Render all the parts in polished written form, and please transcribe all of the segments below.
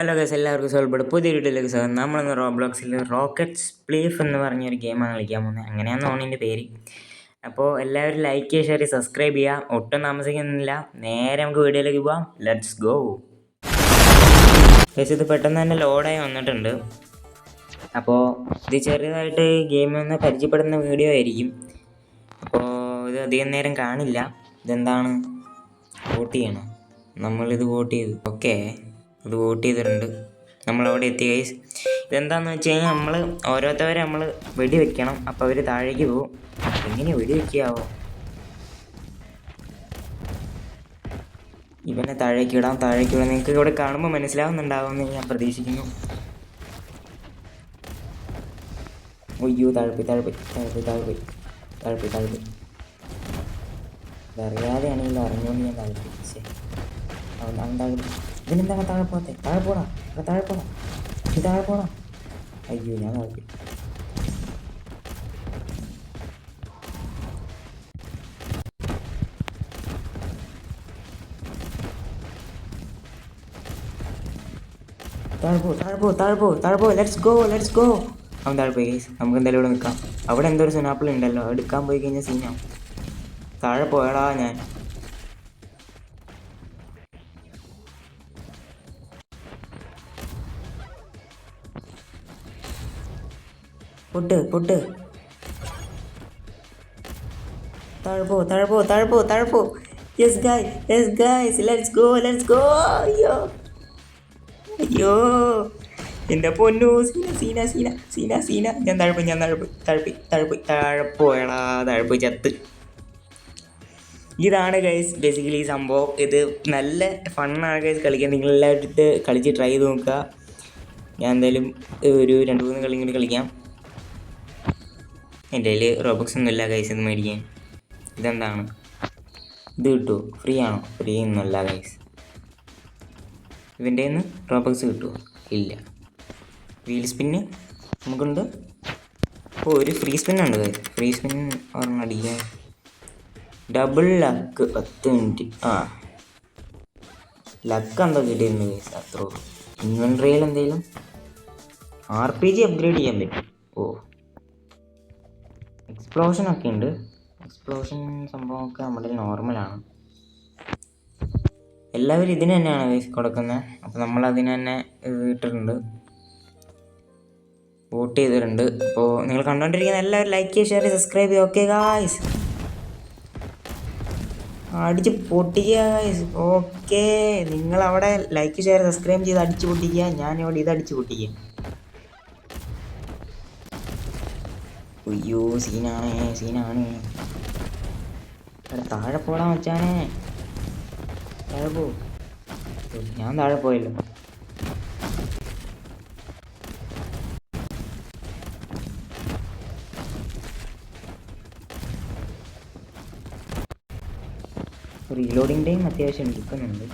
Hello guys, എല്ലാവർക്കും സോൾബോർഡ് പുതിയ വീഡിയോയിലേക്ക് സ്വാഗതം. നമ്മളിന്ന് റോബ്ലോക്സിൽ റോക്കറ്റ് സ്പ്ലീഫ് എന്ന് പറഞ്ഞൊരു ഗെയിമാണ് കളിക്കാൻ പോകുന്നത്. അങ്ങനെയാണ് ഓണിൻ്റെ പേര്. അപ്പോൾ എല്ലാവരും ലൈക്ക് ചെയ്യുക, ഷെയർ ചെയ്യുക, സബ്സ്ക്രൈബ് ചെയ്യുക. ഒട്ടും താമസിക്കുന്നില്ല, നേരെ നമുക്ക് വീഡിയോയിലേക്ക് പോവാം. Let's go. ഗൈസ്, ഇത് പെട്ടെന്ന് തന്നെ ലോഡായി വന്നിട്ടുണ്ട്. അപ്പോൾ ഇത് ചെറുതായിട്ട് ഗെയിം ഒന്ന് പരിചയപ്പെടുന്ന വീഡിയോ ആയിരിക്കും. അപ്പോൾ ഇത് അധികം നേരം കാണില്ല. ഇതെന്താണ്, വോട്ട് ചെയ്യണം. നമ്മളിത് വോട്ട് ചെയ്തു. ഓക്കെ, ഇത് വോട്ട് ചെയ്തിട്ടുണ്ട്. നമ്മളവിടെ എത്തി ഗൈസ്. ഇതെന്താണെന്ന് വെച്ച് കഴിഞ്ഞാൽ നമ്മൾ ഓരോരുത്തവരെ നമ്മൾ വെടി വെക്കണം. അപ്പോൾ അവർ താഴേക്ക് പോകും. എങ്ങനെ വെടി വെക്കാവോ? ഇവനെ താഴേക്ക് ഇടാം. നിങ്ങൾക്ക് ഇവിടെ കാണുമ്പോൾ മനസ്സിലാവുന്നുണ്ടാവുമെന്ന് ഞാൻ പ്രതീക്ഷിക്കുന്നു. അയ്യോ, താഴ്പോയി. അറിയാതെയാണെങ്കിൽ അറിഞ്ഞുകൊണ്ട് ഞാൻ താഴ്പോയി. അവൻ താഴ്പോയി. ഇതിനെന്താ താഴെ പോകാത്തെ? താഴെ പോടാ. അയ്യോ, ഞാൻ താഴ്പോയി. താഴെ പോ. Let's go. അവൻ താഴെ പോയി ഗൈസ്. നമുക്ക് എന്തായാലും ഇവിടെ നിൽക്കാം. അവിടെ എന്തോ ഒരു സ്നാപ്പിൾ ഉണ്ടല്ലോ, എടുക്കാൻ പോയി കഴിഞ്ഞാൽ സീനാവും. താഴെ പോയടാ ഞാൻ. പൊട്ട്. താഴെ പോ. Yes guys, let's go. അയ്യോ എൻ്റെ പൊന്നു, സീന. ഞാൻ താഴെ പോയി ചത്ത്. ഇതാണ് ഗൈസ് ബേസിക്കലി സംഭവം. ഇത് നല്ല ഫണ്ണാണ് ഗൈസ് കളിക്കാൻ. നിങ്ങളെല്ലാവരും കളിച്ച് ട്രൈ ചെയ്ത് നോക്കുക. ഞാൻ എന്തായാലും ഒരു 2-3 കളിയും കൂടി കളിക്കാം. എൻ്റെ കയ്യിൽ റോബക്സ് ഒന്നുമില്ല ഗൈസ് ഇത് മേടിക്കാൻ. ഇതെന്താണ്, ഇത് കിട്ടുമോ? ഫ്രീ ആണോ? ഫ്രീ ഒന്നുമല്ല ഗൈസ്. ഇതിൻ്റെ നിന്ന് റോബക്സ് കിട്ടുമോ? ഇല്ല. വീൽ സ്പിന്ന് നമുക്കുണ്ട്. ഒരു ഫ്രീ സ്പിന്നുണ്ട് ഗൈസ്. ഫ്രീ സ്പിൻ ഒരെണ്ണം അടിക്കാൻ. Double luck 10 minute. ലക്ക് എന്തോ കിട്ടിയിരുന്നു ഗൈസ്, അത്രേ ഉള്ളൂ. ഇൻവെൻട്രിയിൽ എന്തെങ്കിലും RPG അപ്ഗ്രേഡ് ചെയ്യാൻ പറ്റും. എക്സ്പ്ലോഷനൊക്കെ ഉണ്ട്. എക്സ്പ്ലോഷൻ സംഭവമൊക്കെ നമ്മുടെ നോർമലാണ്. എല്ലാവരും ഇതിന് തന്നെയാണ് ഗൈസ് കൊടുക്കുന്നത്. അപ്പോൾ നമ്മളതിന് തന്നെ ഇട്ടിട്ടുണ്ട്, വോട്ട് ചെയ്തിട്ടുണ്ട്. അപ്പോൾ നിങ്ങൾ കണ്ടുകൊണ്ടിരിക്കുന്ന എല്ലാവരും ലൈക്ക് ചെയ്യുക, ഷെയർ ചെയ്യുക, സബ്സ്ക്രൈബ് ചെയ്യുക. ഓക്കെ ഗായ്സ്, അടിച്ച് പൊട്ടിക്കുക ഗായ്സ്. ഓക്കെ, നിങ്ങളവിടെ ലൈക്ക് ഷെയർ സബ്സ്ക്രൈബ് ചെയ്ത് അടിച്ച് പൊട്ടിക്കുക. ഞാനിവിടെ ഇത് അടിച്ച് പൊട്ടിക്കുക. അയ്യോ, സീനാണ്. താഴെ പോടാ മച്ചാനെ. താഴെ പോ. ഞാൻ താഴെ പോയല്ലോ. റീലോഡിങ് ടൈം അത്യാവശ്യം എടുക്കുന്നുണ്ട്.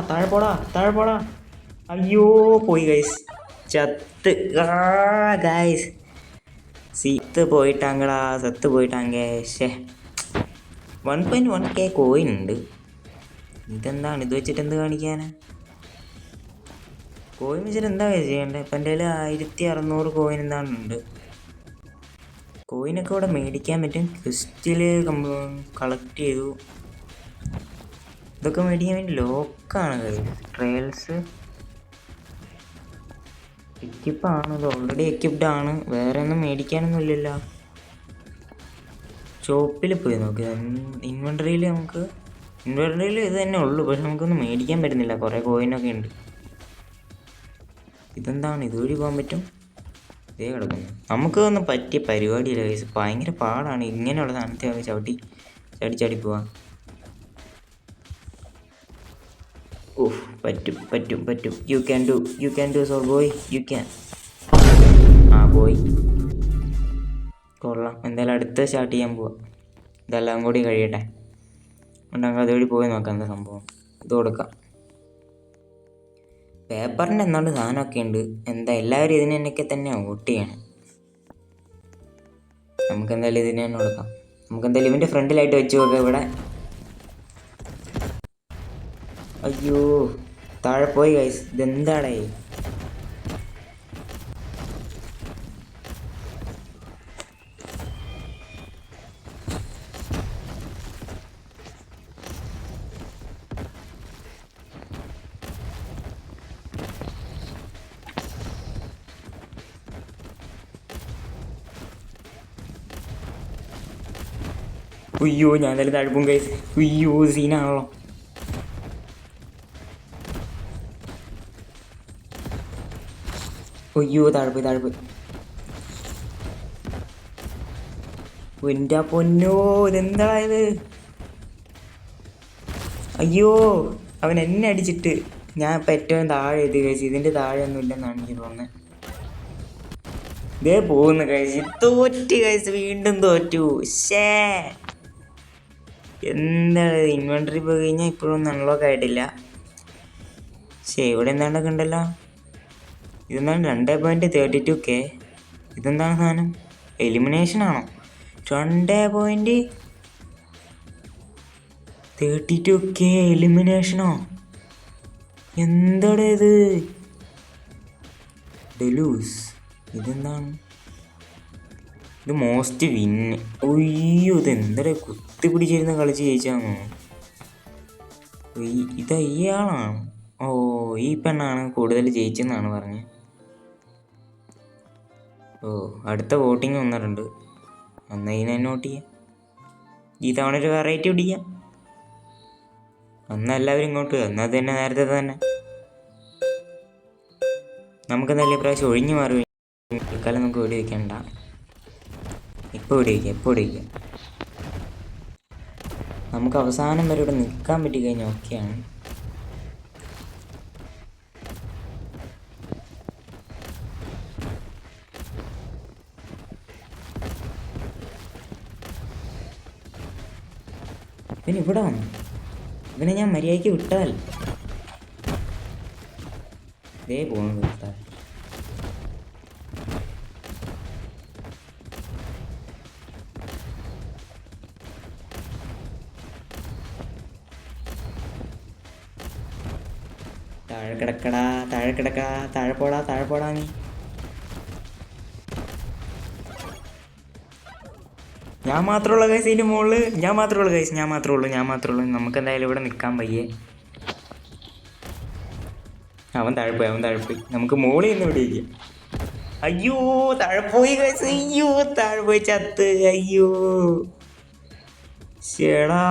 താഴെ പോടാ. അയ്യോ, പോയി ഗൈസ്, ചത്ത് ഗൈസ്. സത്ത് പോയിട്ടാങ്കേ. 1.1K കോയിൻ ഉണ്ട്. ഇതെന്താണ്, ഇത് വെച്ചിട്ട് എന്ത് കാണിക്കാനാ? കോയിൻ വെച്ചിട്ട് എന്താ ചെയ്യണ്ടേ? ഇപ്പം എൻ്റെ കയ്യിൽ 1600 കോയിൻ ഉണ്ട്. കോയിനൊക്കെ ഇവിടെ മേടിക്കാൻ പറ്റും. ക്രിസ്റ്റിൽ കളക്ട് ചെയ്തു. ഇതൊക്കെ മേടിക്കാൻ വേണ്ടി ലോക്കാണ് കയ്യിൽ. ട്രയൽസ് എക്യുപ്പാണ്. ഇത് ഓൾറെഡി എക്യുപ്ഡ് ആണ്. വേറെ ഒന്നും മേടിക്കാനൊന്നും ഇല്ലല്ലോ. ഷോപ്പിൽ പോയി നോക്കി. ഇൻവെൻട്രിയിൽ ഇത് തന്നെ ഉള്ളൂ. പക്ഷെ നമുക്കൊന്നും മേടിക്കാൻ പറ്റുന്നില്ല. കുറേ കോയിനൊക്കെ ഉണ്ട്. ഇതെന്താണ്, ഇതുവഴി പോകാൻ പറ്റും. ഇതേ കിടക്കുന്നു. നമുക്കൊന്നും പറ്റിയ പരിപാടിയില്ല ഗൈസ്. ഭയങ്കര പാടാണ് ഇങ്ങനെയുള്ള സാധനത്തെ ചാടി പോവാൻ. പറ്റും. You can do so boy, you can. പോയി. കൊള്ളാം. എന്തായാലും അടുത്ത സ്റ്റാർട്ട് ചെയ്യാൻ പോവാം. ഇതെല്ലാം കൂടി കഴിയട്ടെ. ഉണ്ടെങ്കിൽ അതുവഴി പോയി നോക്കാം എന്താ സംഭവം. ഇത് കൊടുക്കാം. പേപ്പറിൻ്റെ എന്നാണ്ട് സാധനമൊക്കെ ഉണ്ട്. എന്താ എല്ലാവരും ഇതിനൊക്കെ തന്നെ വോട്ട് ചെയ്യണം. നമുക്ക് എന്തായാലും ഇതിനെ തന്നെ കൊടുക്കാം. നമുക്ക് എന്തായാലും ഇവൻ്റെ ഫ്രണ്ടിലായിട്ട് വെച്ച് നോക്കാം ഇവിടെ. അയ്യോ താഴെ പോയി ഗൈസ്. ഇതെന്താടേ? ഉയ്യോ ഞാൻ എന്തായാലും താഴ്പ്പും ഗൈസ്. ഉയ്യോ സീനാണല്ലോ. ഉയ്യോ താഴ്പോയി. എൻ്റെ പൊന്നോ ഇതെന്തായത്? അയ്യോ അവൻ എന്നെ അടിച്ചിട്ട് ഞാൻ ഇപ്പം ഏറ്റവും താഴെ എത്തി കഴിച്ചു. ഇതിൻ്റെ താഴെ ഒന്നും ഇല്ലെന്നാണ് എനിക്ക് തോന്നുന്നത്. ഇതേ പോകുന്നു കഴിച്ച്. തോറ്റു കഴിച്ച്, വീണ്ടും തോറ്റു. ഷേ എന്താണ് ഇൻവെൻട്രി പോയി കഴിഞ്ഞാൽ ഇപ്പോഴൊന്നും അൺലോക്ക് ആയിട്ടില്ല. പക്ഷേ ഇവിടെ എന്താണ്ടൊക്കെ ഉണ്ടല്ലോ. ഇതെന്താണ് 2.32K. ഇതെന്താണ് സാധനം? എലിമിനേഷനാണോ? 2.32K എലിമിനേഷനോ? എന്താണ് ഇത്? ഡെലൂസ്. ഇതെന്താണ്? ഇത് മോസ്റ്റ് വിന്ന്. ഒയ്യോ ഇതെന്താ കുത്തി പിടിച്ചിരുന്ന് കളിച്ച് ജയിച്ചാന്നോ? ഇത് ഇയാളാണ്. ഓ ഈ പെണ്ണാണ് കൂടുതൽ ജയിച്ചെന്നാണ് പറഞ്ഞത്. ഓ അടുത്ത വോട്ടിങ് വന്നിട്ടുണ്ട്. എന്നാൽ ഇതിനെ നോട്ട് ചെയ്യാം. ഈ തവണ ഒരു വെറൈറ്റി പിടിക്കാം. എന്നാൽ എല്ലാവരും ഇങ്ങോട്ട്. എന്നാൽ തന്നെ നേരത്തെ തന്നെ നമുക്ക് നല്ല പ്രാവശ്യം ഒഴിഞ്ഞു മാറി. തൽക്കാലം നമുക്ക് വെടി വയ്ക്കണ്ട. ഇപ്പോൾ വെടി വയ്ക്കാം. നമുക്ക് അവസാനം വരെ ഇവിടെ നിൽക്കാൻ പറ്റിക്കഴിഞ്ഞാൽ ഓക്കെയാണ്. പിന്നെ ഇവിടെ വന്നു. ഇവനെ ഞാൻ മര്യാദയ്ക്ക് വിട്ടാൽ ഇതേ പോകുന്നു. താഴെ കിടക്കടാ, താഴെ പോടാ നീ. ഞാൻ മാത്രമുള്ള കേസ് ഇതിൻ്റെ മുകളിൽ. ഞാൻ മാത്രമേ ഉള്ളൂ. നമുക്ക് എന്തായാലും ഇവിടെ നിൽക്കാൻ വയ്യേ. അവൻ താഴെ പോയി. നമുക്ക് മുകളിൽ നിന്ന് ഇവിടെ ഇരിക്കാം. അയ്യോ താഴെ പോയി കേസ്. അയ്യോ താഴെ പോയി ചത്ത്. അയ്യോ ശേടാ.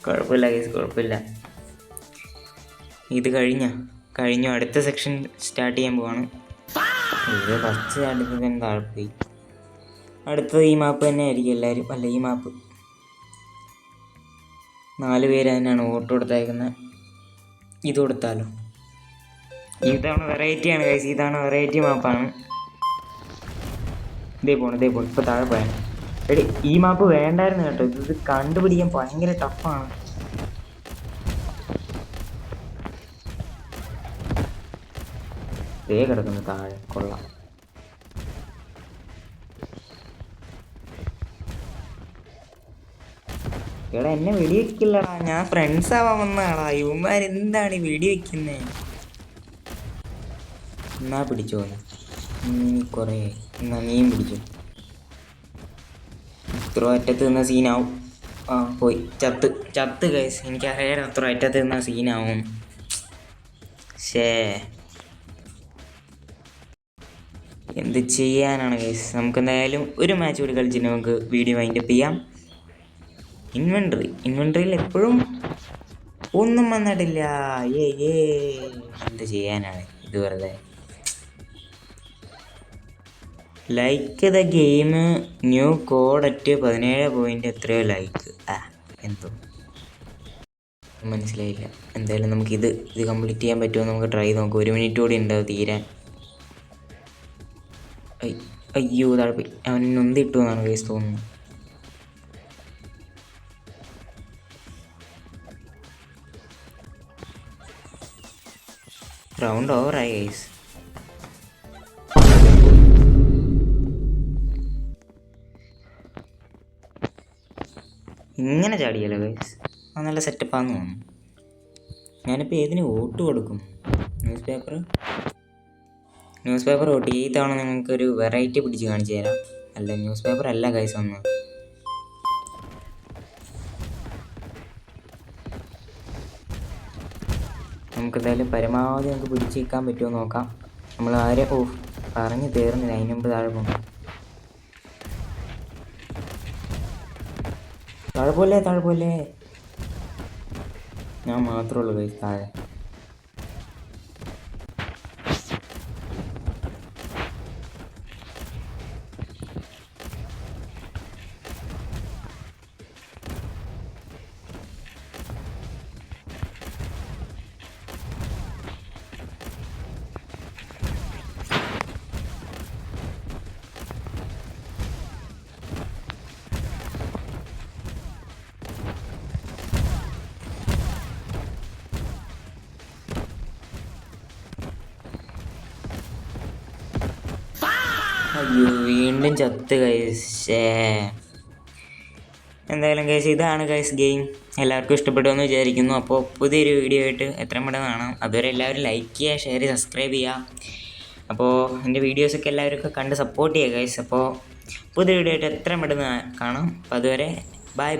കുഴപ്പമില്ല കേസ്, കുഴപ്പമില്ല. ഇത് കഴിഞ്ഞു. അടുത്ത സെക്ഷൻ സ്റ്റാർട്ട് ചെയ്യാൻ പോവാണ്. ഇത് ഫസ്റ്റ് അടുത്തത് തന്നെ താഴെ പോയി. അടുത്തത് ഈ മാപ്പ് തന്നെ ആയിരിക്കും എല്ലാവരും. അല്ല ഈ മാപ്പ് 4 പേര് തന്നെയാണ് വോട്ട് കൊടുത്തയക്കുന്നത്. ഇത് കൊടുത്താലോ? ഇതാണ് വെറൈറ്റിയാണ് കഴിച്ച്. ഇതാണ് വെറൈറ്റി മാപ്പാണ്. ഇതേ പോണം. ഇപ്പോൾ താഴെ പോയാൽ എടി ഈ മാപ്പ് വേണ്ടായിരുന്നു കേട്ടോ. ഇത് കണ്ടുപിടിക്കാൻ ഭയങ്കര ടഫാണ്. ദേ കിടക്കുന്നു താഴെ. കൊള്ളാം. എടാ എന്നെ വെടിവെക്കില്ലടാ. ഞാൻ ഫ്രണ്ട്സ് ആവാൻ വന്നതാടാ. ഇവന്മാരെന്താണ് ഈ വെടിവെക്കുന്നേ? എന്നാ പിടിച്ചോ നീ. കുറേ എന്നാ നീയും പിടിച്ചോ. ഇത്ര അറ്റത്ത് നിന്ന സീനാവും. പോയി ചത്ത് ഗൈസ്. എനിക്കറിയാം അത്ര അറ്റത്ത് നിന്ന സീനാവും. എന്ത് ചെയ്യാനാണ് ഗൈസ്. നമുക്ക് എന്തായാലും ഒരു മാച്ച് കൂടി കളിച്ചിട്ട് നമുക്ക് വീഡിയോ വൈൻഡപ്പ് ചെയ്യാം. ഇൻവെൻട്രിയിൽ എപ്പോഴും ഒന്നും വന്നിട്ടില്ല. എന്ത് ചെയ്യാനാണ് ഇത് വെറുതെ. Like the game new code at 17 point എത്രയോ ലൈക്ക്. എന്തോ മനസ്സിലായില്ല. എന്തായാലും നമുക്കിത് കംപ്ലീറ്റ് ചെയ്യാൻ പറ്റുമോ നമുക്ക് ട്രൈ നോക്കാം. 1 മിനിറ്റ് കൂടി ഉണ്ടാവും തീരാൻ. അയ്യോ താഴെ പോയി. അവൻ നൊന്തിട്ടു എന്നാണ് കേസ് തോന്നുന്നു. റൗണ്ട് ഓവറായി ഗൈസ്. ഇങ്ങനെ ചാടിയല്ലോ ഗൈസ്. അത് നല്ല സെറ്റപ്പാന്ന് തോന്നുന്നു. ഞാനിപ്പോൾ ഏതിന് വോട്ട് കൊടുക്കും? News paper vote. ഈ തവണ നിങ്ങൾക്കൊരു വെറൈറ്റി പിടിച്ച് കാണിച്ചു തരാം. അല്ല, ന്യൂസ് പേപ്പർ അല്ല ഗൈസ്. ഒന്ന് നമുക്കെന്തായാലും പരമാവധി നമുക്ക് പിടിച്ച് നിൽക്കാൻ പറ്റുമോ നോക്കാം. നമ്മൾ ആരെ പറഞ്ഞ് തീർന്നില്ല. അതിന് മുമ്പ് താഴെ പോകും. താഴെ പോലെ ഞാൻ മാത്രമേ ഉള്ളൂ ഗൈസ് താഴെ. അയ്യോ, വീണ്ടും ചത്ത് ഗൈസ്. എന്തായാലും ഗൈസ്, ഇതാണ് ഗൈസ് ഗെയിം. എല്ലാവർക്കും ഇഷ്ടപ്പെട്ടു എന്ന് വിചാരിക്കുന്നു. അപ്പോൾ പുതിയൊരു വീഡിയോ ആയിട്ട് എത്രയും പെട്ടെന്ന് കാണാം. അതുവരെ എല്ലാവരും ലൈക്ക് ചെയ്യുക, ഷെയർ ചെയ്യുക, സബ്സ്ക്രൈബ് ചെയ്യുക. അപ്പോൾ എൻ്റെ വീഡിയോസൊക്കെ എല്ലാവരും കണ്ട് സപ്പോർട്ട് ചെയ്യുക ഗൈസ്. അപ്പോൾ പുതിയ വീഡിയോ ആയിട്ട് എത്രയും പെട്ടെന്ന് കാണാം. അപ്പോൾ അതുവരെ ബൈ.